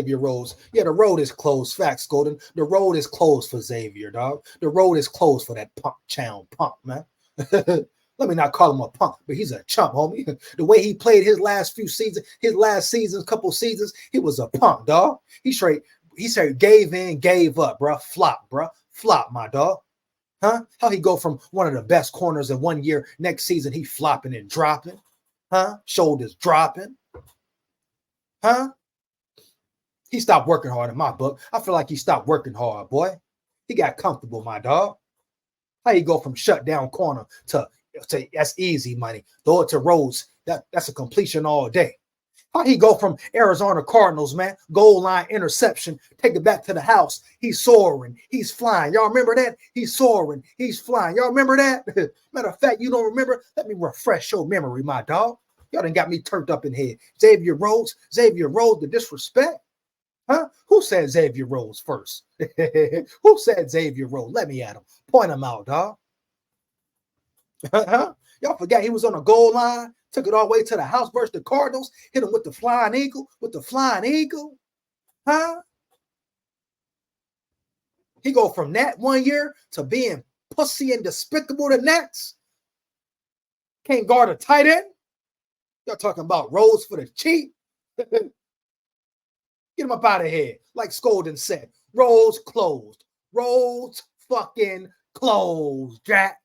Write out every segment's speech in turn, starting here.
Xavier RHODES. Yeah, the road is closed. Facts, Golden. The road is closed for Xavier, dog. The road is closed for that punk punk, man. Let me not call him a punk, but he's a chump, homie. The way he played his last few seasons, couple seasons, he was a punk, dog. He straight gave in, gave up, bro. Flop, my dog. Huh? How he go from one of the best corners in 1 year, next season he flopping and dropping? Huh? Shoulders dropping? Huh? He stopped working hard in my book. I feel like he stopped working hard, boy. He got comfortable, my dog. How you go from shut down corner to that's easy money. Throw it to RHODES. That's a completion all day. How he go from Arizona Cardinals, man, goal line interception, take it back to the house. He's soaring. He's flying. Y'all remember that? He's soaring. He's flying. Y'all remember that? Matter of fact, you don't remember? Let me refresh your memory, my dog. Y'all done got me turned up in here. Xavier RHODES, the disrespect. Huh? Who said Xavier RHODES first? Who said Xavier RHODES? Let me at him. Point him out, dog. Huh? Y'all forgot he was on the goal line, took it all the way to the house versus the Cardinals, hit him with the flying eagle, Huh? He go from that 1 year to being pussy and despicable the next. Can't guard a tight end. Y'all talking about RHODES for the cheap. Get him up out of here. Like SKOL said, RHODES closed. RHODES fucking closed, Jack.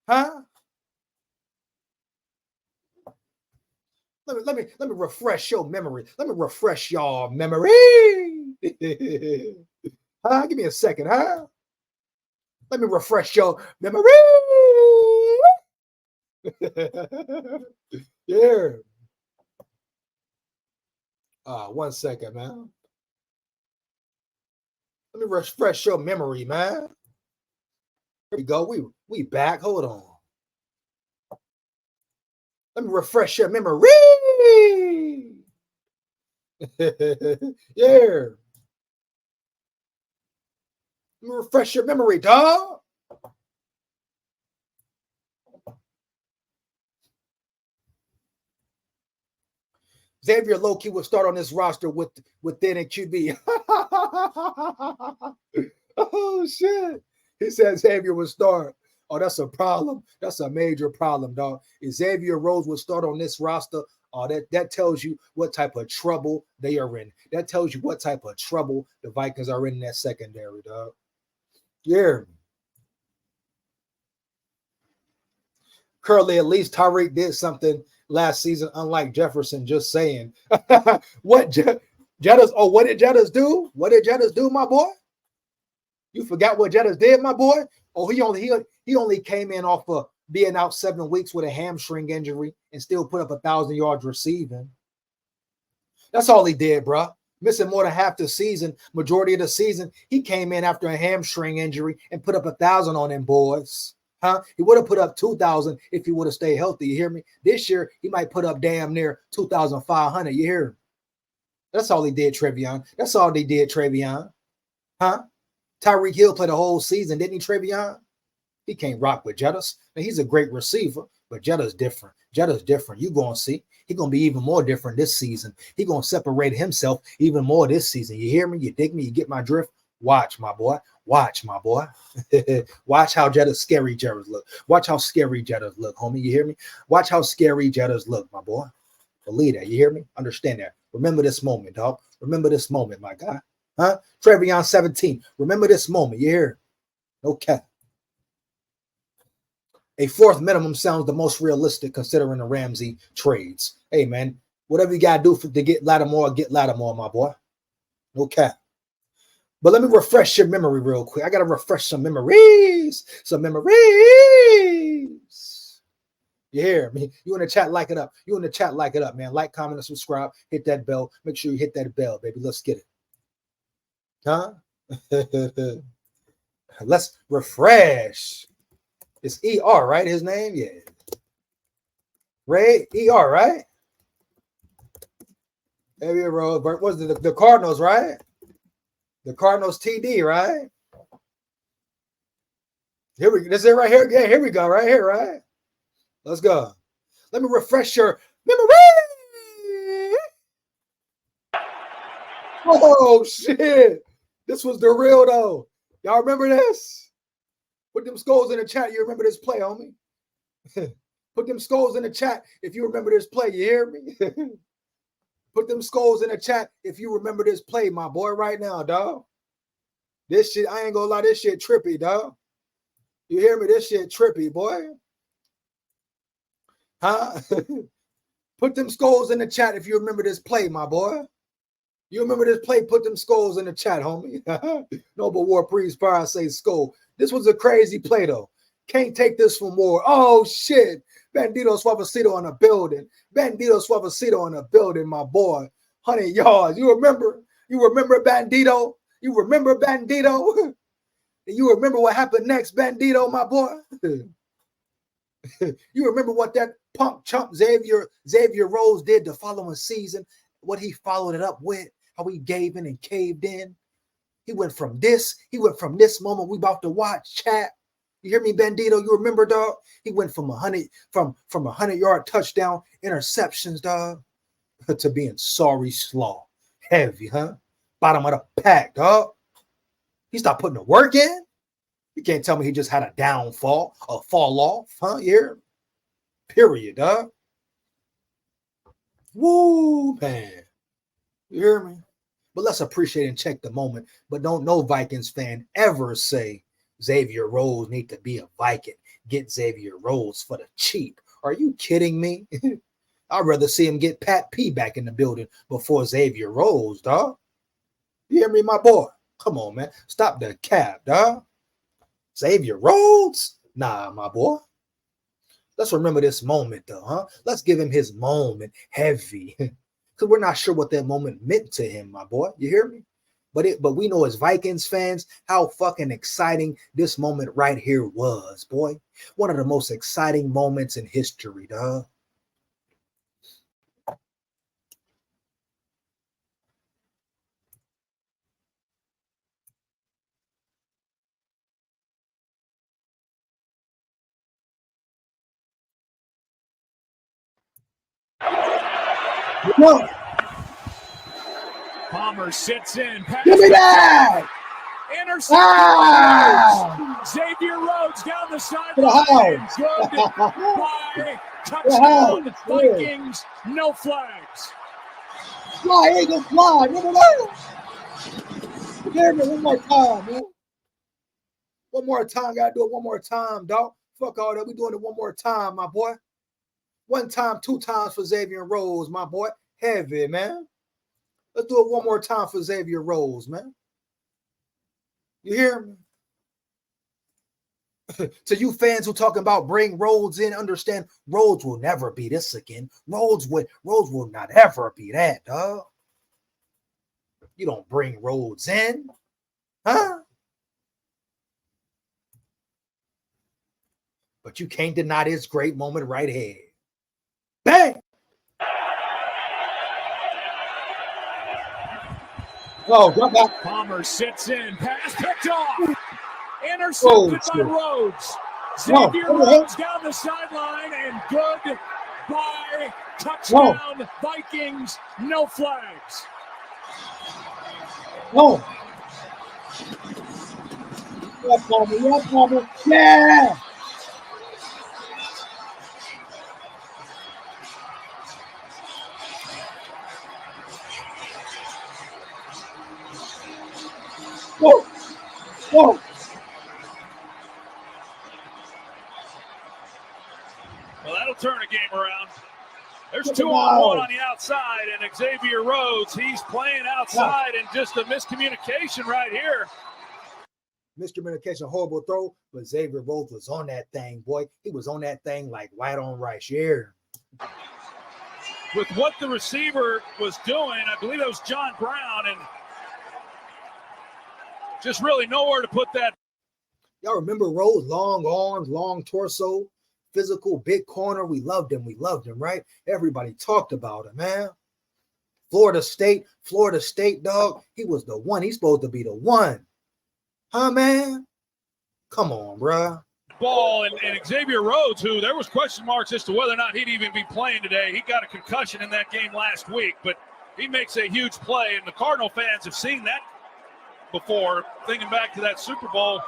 Huh? Let me refresh your memory. Let me refresh y'all memory. Huh? Give me a second, huh? Let me refresh your memory. Yeah. 1 second, man. Let me refresh your memory, man. Here we go. We back. Hold on. Let me refresh your memory. Yeah. Let me refresh your memory, dog. Xavier low-key would start on this roster within a QB. Oh, shit. He said Xavier would start. Oh, that's a problem. That's a major problem, dog. If Xavier RHODES would start on this roster, that tells you what type of trouble they are in. That tells you what type of trouble the Vikings are in that secondary, dog. Yeah. Currently, at least Tyreek did something last season, unlike Jefferson. Just saying. What Jettas? Oh, what did Jettas do? What did Jettas do, my boy? You forgot what Jettas did, my boy? Oh, he only came in off of being out 7 weeks with a hamstring injury and still put up 1,000 yards receiving. That's all he did, bro. Missing more than half the season, majority of the season. He came in after a hamstring injury and put up 1,000 on them boys. Huh? He would have put up 2,000 if he would have stayed healthy. You hear me? This year, he might put up damn near 2,500. You hear me? That's all he did, Trevion. That's all they did, Trevion. Huh? Tyreek Hill played a whole season, didn't he, Trevion? He can't rock with Jettas. Now, he's a great receiver, but Jettas different. Jettas different. You're going to see. He's going to be even more different this season. He's going to separate himself even more this season. You hear me? You dig me? You get my drift? Watch, my boy. Watch, my boy. Watch how scary Jettas look. Watch how scary Jettas look, homie. You hear me? Watch how scary Jettas look, my boy. Believe that. You hear me? Understand that. Remember this moment, dog. Remember this moment, my guy. Huh? Trevion 17. Remember this moment. You hear? Okay. A fourth minimum sounds the most realistic considering the Ramsey trades. Hey, man, whatever you got to do to get Lattimore, my boy. Okay. But let me refresh your memory real quick. I got to refresh some memories. You hear me? You in the chat, like it up. You in the chat, like it up, man. Like, comment, and subscribe. Hit that bell. Make sure you hit that bell, baby. Let's get it. Huh? Let's refresh. It's ER, right? His name? Yeah. Ray ER, right? Xavier RHODES. What's the Cardinals, right? The Cardinals TD, right? Here we go. This is it right here. Yeah, here we go. Right here, right? Let's go. Let me refresh your memory. Oh, shit. This was the real, though. Y'all remember this? Put them skulls in the chat. You remember this play, homie? Put them skulls in the chat if you remember this play. You hear me? Put them skulls in the chat if you remember this play, my boy, right now, dog. This shit, I ain't gonna lie, this shit trippy, dog. You hear me? This shit trippy, boy. Huh? Put them skulls in the chat if you remember this play, my boy. You remember this play? Put them skulls in the chat, homie. Noble War Priest Fire say skull. This was a crazy play, though. Can't take this for more. Oh, shit. Bandito Suavecito on a building. Bandito Suavecito on a building, my boy. 100 yards. You remember? You remember Bandito? You remember Bandito? And you remember what happened next, Bandito, my boy? You remember what that punk chump Xavier Rhodes did the following season? What he followed it up with? How he gave in and caved in? He went from this moment we about to watch, chat. You hear me, Bandito? You remember, dog? He went from 100-yard touchdown interceptions, dog, to being sorry slaw. Heavy, huh? Bottom of the pack, dog. He stopped putting the work in. You can't tell me he just had a downfall, a fall off, huh? Here, period, dog. Woo, man. You hear me? But let's appreciate and check the moment. But don't no Vikings fan ever say Xavier Rhodes need to be a Viking. Get Xavier Rhodes for the cheap. Are you kidding me? I'd rather see him get Pat P back in the building before Xavier Rhodes, dog. You hear me, my boy? Come on, man. Stop the cap, dog. Xavier Rhodes? Nah, my boy. Let's remember this moment, though, huh? Let's give him his moment heavy. Because we're not sure what that moment meant to him, my boy. You hear me? But we know as Vikings fans how fucking exciting this moment right here was, boy. One of the most exciting moments in history, dog. Palmer sits in. Give me that! Interception. Xavier Rhodes down the sideline. Good by touchdown. Vikings, no flags. Fly, Eagles, fly. Remember that? Hear me one more time, man. One more time. Gotta do it one more time, dog. Fuck all that. We doing it one more time, my boy. One time, 2 times for Xavier Rhodes, my boy. Heavy, man. Let's do it one more time for Xavier Rhodes, man. You hear me? To you fans who talking about bring Rhodes in, understand Rhodes will never be this again. Rhodes will not ever be that, dog. You don't bring Rhodes in, huh? But you can't deny this great moment right here. Bang! Oh, jump back. Palmer sits in. Pass picked off. Intercepted by Rhodes. Xavier Rhodes down the sideline and good by touchdown. Vikings, no flags. No. Yeah, Palmer. Yeah. Whoa. Whoa. Well, that'll turn a game around. There's 2-on-1 on the outside, and Xavier Rhodes, he's playing outside, and just a miscommunication right here. Miscommunication, horrible throw, but Xavier Rhodes was on that thing, boy. He was on that thing like white on rice. Yeah. With what the receiver was doing, I believe it was John Brown, and just really nowhere to put that. Y'all remember Rhodes? Long arms, long torso, physical, big corner. We loved him, right? Everybody talked about him, man. Florida State, dog. He was the one. He's supposed to be the one. Huh, man? Come on, bruh. Ball and Xavier Rhodes, who there was question marks as to whether or not he'd even be playing today. He got a concussion in that game last week, but He makes a huge play, and the Cardinal fans have seen that before, thinking back to that Super Bowl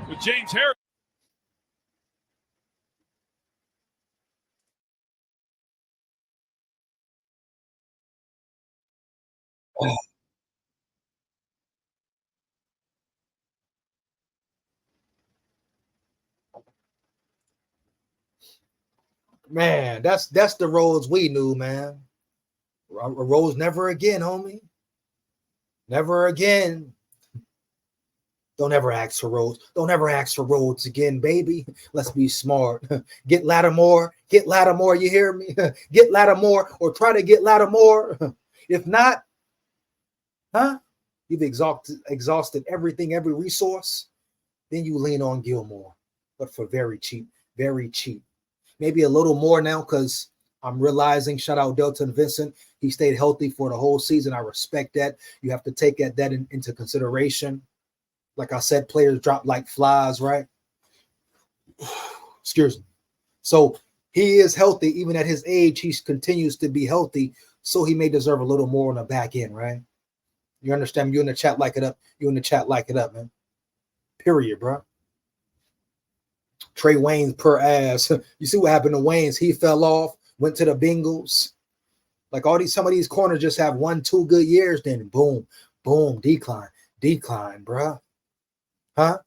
with James Harris. Man, that's the Rhodes we knew, man. Rhodes never again, homie. Never again. Don't ever ask for Rhodes. Don't ever ask for Rhodes again, baby. Let's be smart. Get Lattimore. Get Lattimore. You hear me? Get Lattimore, or try to get Lattimore. If not, you've exhausted everything, every resource. Then you lean on Gilmore, but for very cheap, very cheap. Maybe a little more now, because I'm realizing, shout out Delta and Vincent, he stayed healthy for the whole season. I respect that. You have to take that into consideration. Like I said, players drop like flies, right? Excuse me. So he is healthy. Even at his age, he continues to be healthy. So he may deserve a little more on the back end, right? You understand? You in the chat, like it up. You in the chat, like it up, man. Period, bro. Trey Waynes per ass. You see what happened to Waynes? He fell off, went to the Bengals. Like some of these corners just have 1-2 good years, then boom, boom, decline, bro. Huh?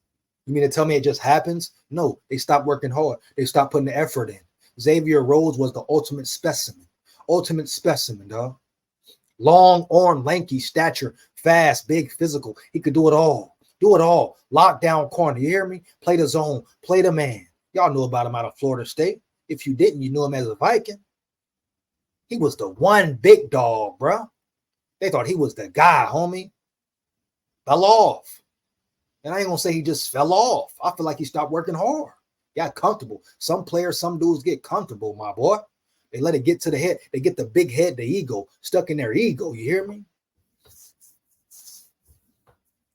You mean to tell me it just happens? No, they stopped working hard. They stopped putting the effort in. Xavier Rhodes was the ultimate specimen. Ultimate specimen, dog. Long arm, lanky, stature, fast, big, physical. He could do it all. Do it all. Lockdown corner. You hear me? Play the zone. Play the man. Y'all knew about him out of Florida State. If you didn't, you knew him as a Viking. He was the one big dog, bro. They thought he was the guy, homie. Fell off. And I ain't going to say he just fell off. I feel like he stopped working hard. Got comfortable. Some players, some dudes get comfortable, my boy. They let it get to the head. They get the big head, the ego, stuck in their ego. You hear me?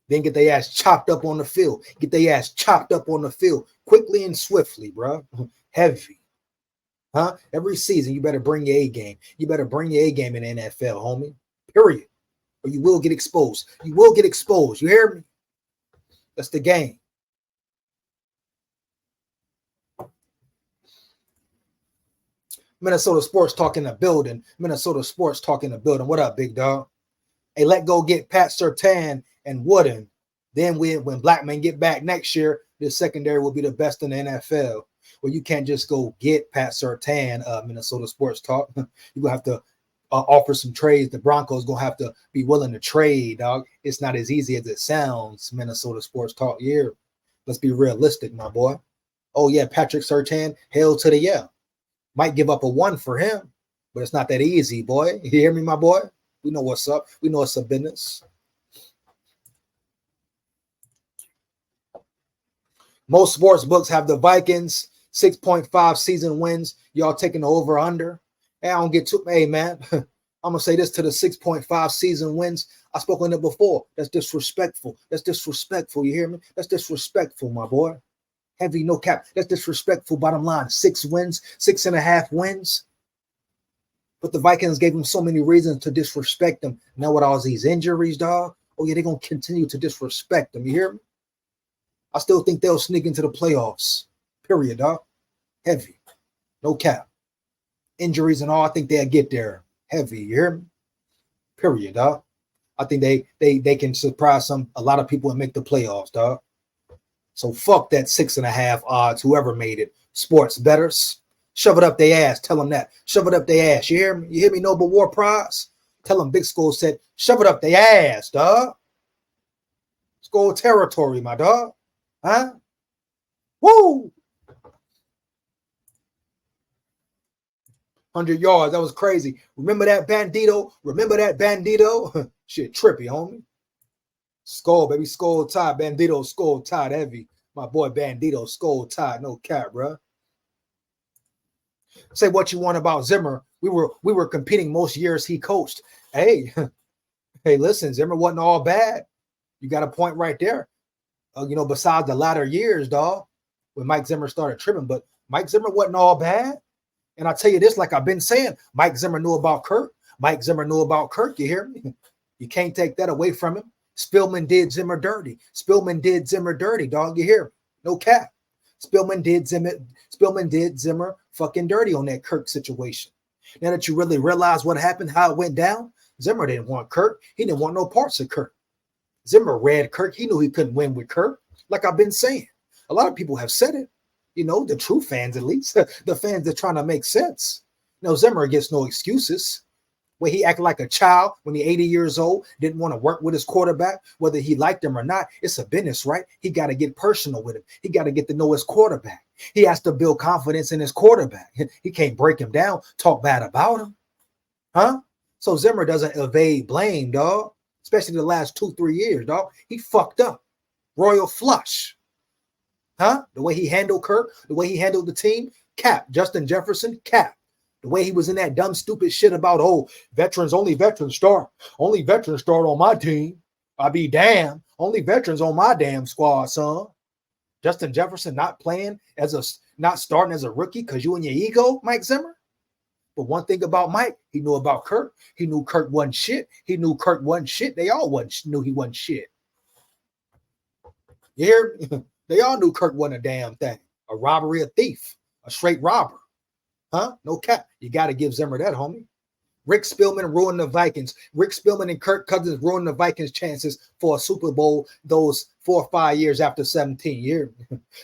Then get their ass chopped up on the field. Get their ass chopped up on the field quickly and swiftly, bro. Heavy. Huh? Every season, you better bring your A game. You better bring your A game in the NFL, homie. Period. Or you will get exposed. You will get exposed. You hear me? That's the game. Minnesota Sports Talk in the building. Minnesota Sports Talk in the building. What up, big dog? Hey, let go get Pat Surtain and Wooden. Then when black men get back next year, the secondary will be the best in the NFL. Well, you can't just go get Pat Surtain, Minnesota Sports Talk. You're going to have to offer some trades. The Broncos going to have to be willing to trade, dog. It's not as easy as it sounds, Minnesota Sports Talk here. Let's be realistic, my boy. Oh, yeah, Patrick Surtain, hell to the yeah. Might give up a 1 for him, but it's not that easy, boy. You hear me, my boy? We know what's up. We know it's a business. Most sports books have the Vikings 6.5 season wins. Y'all taking the over under. Hey, I don't get too. Hey, man, I'm gonna say this to the 6.5 season wins. I spoke on it before. That's disrespectful. That's disrespectful. You hear me? That's disrespectful, my boy. Heavy, no cap. That's disrespectful. Bottom line, 6 wins, 6.5 wins. But the Vikings gave them so many reasons to disrespect them. Now with all these injuries, dog. Oh yeah, they're gonna continue to disrespect them. You hear me? I still think they'll sneak into the playoffs. Period, dog. Heavy. No cap. Injuries and all, I think they'll get there. Heavy, you hear me? Period, dog. I think they can surprise a lot of people and make the playoffs, dog. So fuck that 6.5 odds, whoever made it. Sports bettors. Shove it up their ass. Tell them that. Shove it up their ass. You hear me? You hear me, Noble War Prize? Tell them Big SKOL said, shove it up their ass, dog. SKOL territory, my dog. Huh? Woo! 100 yards. That was crazy. Remember that bandito? Remember that bandito? Shit, trippy, homie. SKOL, baby. SKOL Tide. Bandito, SKOL Tide heavy. My boy Bandito, SKOL Tide. No cap, bro. Say what you want about Zimmer. We were competing most years he coached. Hey, hey, listen, Zimmer wasn't all bad. You got a point right there. Besides the latter years, dog, when Mike Zimmer started tripping, but Mike Zimmer wasn't all bad. And I tell you this, like I've been saying, Mike Zimmer knew about Kurt. Mike Zimmer knew about Kirk. You hear me? You can't take that away from him. Spielman did Zimmer dirty. Spielman did Zimmer dirty, dog. You hear me? No cap. Spielman did Zimmer fucking dirty on that Kirk situation. Now that you really realize what happened, how it went down, Zimmer didn't want Kirk. He didn't want no parts of Kirk. Zimmer read Kirk. He knew he couldn't win with Kirk. Like I've been saying, a lot of people have said it. You know, the true fans, at least, the fans that are trying to make sense. You know, Zimmer gets no excuses. When he acted like a child when he's 80 years old, didn't want to work with his quarterback, whether he liked him or not, it's a business, right? He got to get personal with him. He got to get to know his quarterback. He has to build confidence in his quarterback. He can't break him down, talk bad about him. Huh? So Zimmer doesn't evade blame, dog, especially the last 2-3 years, dog. He fucked up. Royal flush. Huh? The way he handled Kirk, the way he handled the team, cap. Justin Jefferson, cap. The way he was in that dumb, stupid shit about, oh, veterans, only veterans start. Only veterans start on my team. I be damn. Only veterans on my damn squad, son. Justin Jefferson not starting as a rookie because you and your ego, Mike Zimmer. But one thing about Mike, he knew about Kirk. He knew Kirk wasn't shit. He knew Kirk wasn't shit. They all knew he wasn't shit. You hear me? They all knew Kirk wasn't a damn thing. A robbery, a thief, a straight robber. Huh? No cap. You got to give Zimmer that, homie. Rick Spielman ruined the Vikings. Rick Spielman and Kirk Cousins ruined the Vikings' chances for a Super Bowl those 4 or 5 years after 17 years.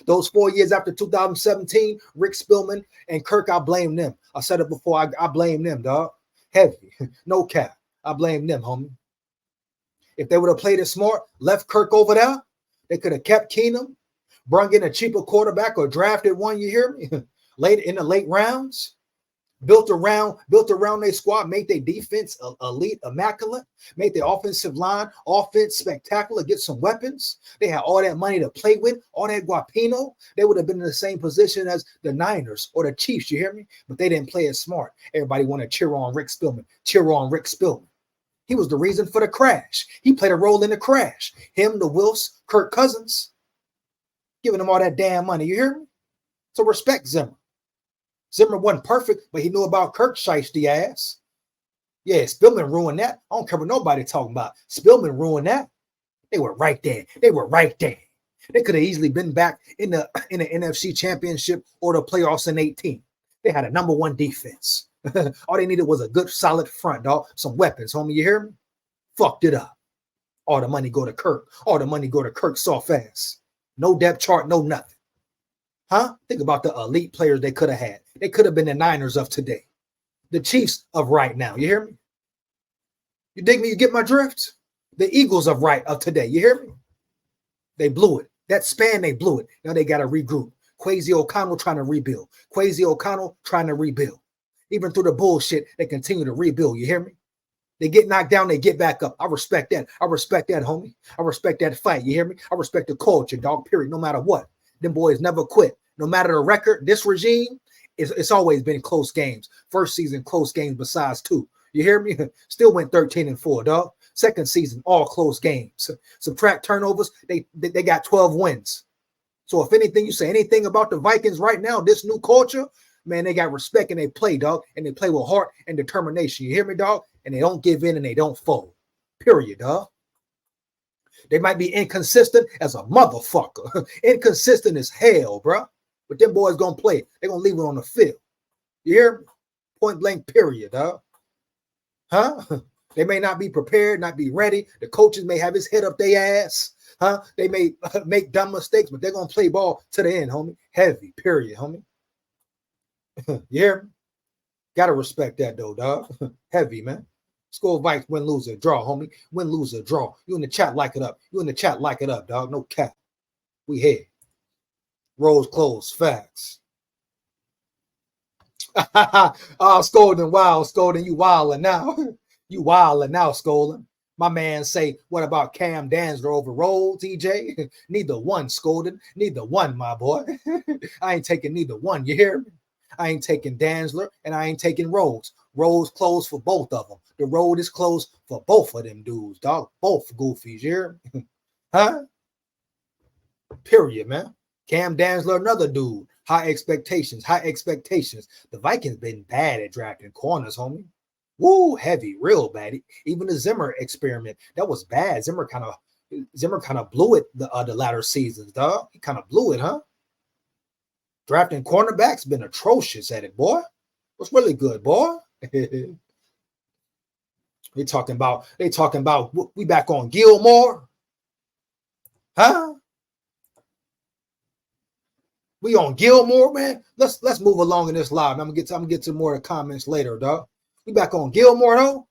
Those 4 years after 2017, Rick Spielman and Kirk, I blame them. I said it before. I blame them, dog. Heavy. No cap. I blame them, homie. If they would have played it smart, left Kirk over there, they could have kept Keenum, brung in a cheaper quarterback or drafted one, you hear me? Late in the late rounds, built around their squad, made their defense elite, immaculate, made their offensive line offense spectacular, get some weapons. They had all that money to play with, all that guapino. They would have been in the same position as the Niners or the Chiefs, you hear me? But they didn't play it smart. Everybody want to cheer on Rick Spielman. Cheer on Rick Spielman. He was the reason for the crash. He played a role in the crash. Him, the Wilfs, Kirk Cousins, giving them all that damn money, you hear me? So respect Zimmer. Zimmer wasn't perfect, but he knew about Kirk shiesty ass. Yeah, Spielman ruined that. I don't care what nobody talking about. Spielman ruined that. They were right there. They were right there. They could have easily been back in the NFC Championship or the playoffs in 18. They had a #1 defense. All they needed was a good, solid front, dog. Some weapons, homie. You hear me? Fucked it up. All the money go to Kirk. All the money go to Kirk soft ass. No depth chart, no nothing. Huh? Think about the elite players they could have had. They could have been the Niners of today. The Chiefs of right now. You hear me? You dig me? You get my drift? The Eagles of today. You hear me? They blew it. That span, they blew it. Now they got to regroup. Kwesi O'Connell trying to rebuild. Kwesi O'Connell trying to rebuild. Even through the bullshit, they continue to rebuild. You hear me? They get knocked down, they get back up. I respect that. I respect that, homie. I respect that fight. You hear me? I respect the culture, dog, period, no matter what. Them boys never quit. No matter the record, this regime, it's always been close games. First season, close games besides 2. You hear me? Still went 13-4, dog. Second season, all close games. Subtract turnovers, they got 12 wins. So if anything, you say anything about the Vikings right now, this new culture, man, they got respect and they play, dog. And they play with heart and determination. You hear me, dog? And they don't give in and they don't fold. Period, dog. They might be inconsistent as a motherfucker. Inconsistent as hell, bro. But them boys gonna play. They're gonna leave it on the field. You hear me? Point blank, period, dog. Huh? They may not be prepared, not be ready. The coaches may have his head up their ass. Huh? They may make dumb mistakes, but they're gonna play ball to the end, homie. Heavy, period, homie. You hear me? Gotta respect that though, dog. Heavy, man. SKOL Vikes, win, lose, or draw, homie. Win, lose, or draw. You in the chat, like it up. You in the chat, like it up, dog. No cap. We here. RHODES closed. Facts. Scolding, wow, Scolding, you wilding now. You wilding now, Scolding. My man say, what about Cam Danzler over RHODES, EJ? Neither one, Scolding. Neither one, my boy. I ain't taking neither one, you hear me? I ain't taking Danzler and I ain't taking RHODES. RHODES closed for both of them. The road is closed for both of them dudes, dog. Both goofies, you hear me? Huh? Period, man. Cam Danzler, another dude. High expectations, high expectations. The Vikings been bad at drafting corners, homie. Woo, heavy, real bad. Even the Zimmer experiment, that was bad. Zimmer kind of blew it the latter seasons, dog. He kind of blew it, huh? Drafting cornerbacks been atrocious at it, boy. What's really good, boy? They talking about we back on Gilmore, huh? We on Gilmore, man. Let's move along in this live. I'm gonna get to more comments later, dog. We back on Gilmore, though.